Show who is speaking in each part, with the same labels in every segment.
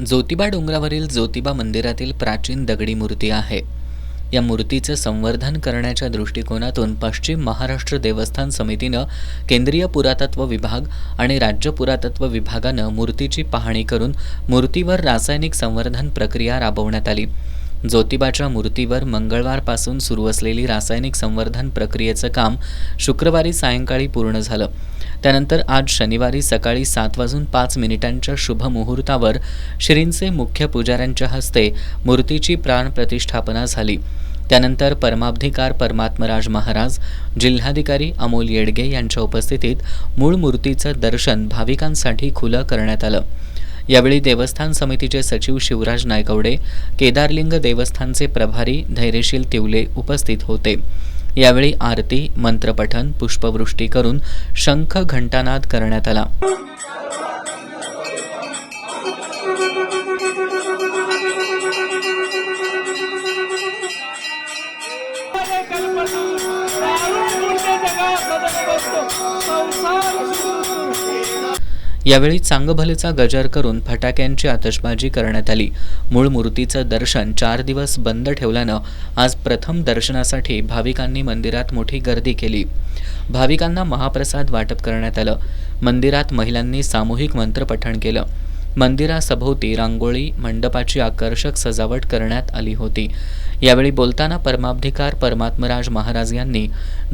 Speaker 1: ज्योतिबा डोंगरावरील ज्योतिबा मंदिरातील प्राचीन दगडी मूर्ती आहे. या मूर्तीचे संवर्धन करण्याच्या दृष्टिकोनातून पश्चिम महाराष्ट्र देवस्थान समितीनं केंद्रीय पुरातत्व विभाग आणि राज्य पुरातत्व विभागानं मूर्तीची पाहणी करून मूर्तीवर रासायनिक संवर्धन प्रक्रिया राबवण्यात आली. ज्योतिबाच्या मूर्तीवर मंगळवारपासून सुरू असलेली रासायनिक संवर्धन प्रक्रियेचं काम शुक्रवारी सायंकाळी पूर्ण झालं. त्यानंतर आज शनिवारी सकाळी 7:05 शुभ मुहूर्तावर श्रींचे मुख्य पुजाऱ्यांच्या हस्ते मूर्तीची प्राणप्रतिष्ठापना झाली. त्यानंतर परमाब्धिकार परमात्मराज महाराज, जिल्हाधिकारी अमोल येडगे यांच्या उपस्थितीत मूळ मूर्तीचं दर्शन भाविकांसाठी खुलं करण्यात आलं. यावेळी देवस्थान समितीचे सचिव शिवराज नायकवडे, केदारलिंग देवस्थानचे प्रभारी धैर्यशील तिवले उपस्थित होते. यावेळी आरती, मंत्रपठण, पुष्पवृष्टी करून शंख घंटानाद करण्यात आला. यावेळी चांगभलेचा गजर करून फटाक्यांची आतषबाजी करण्यात आली. मूळ मूर्तीचं दर्शन 4 दिवस बंद ठेवल्यानं आज प्रथम दर्शनासाठी भाविकांनी मंदिरात मोठी गर्दी केली. भाविकांना महाप्रसाद वाटप करण्यात आलं. मंदिरात महिलांनी सामूहिक मंत्रपठण केलं. मंदिरासभोवती रांगोळी, मंडपाची आकर्षक सजावट करण्यात आली होती. यावेळी बोलताना परमाब्धिकार परमात्मराज महाराज यांनी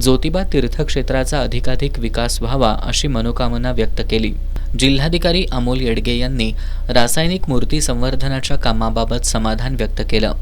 Speaker 1: ज्योतिबा तीर्थक्षेत्राचा अधिकाधिक विकास व्हावा अशी मनोकामना व्यक्त केली. जिल्हाधिकारी अमोल येडगे यांनी रासायनिक मूर्ती संवर्धनाच्या कामाबाबत समाधान व्यक्त केलं.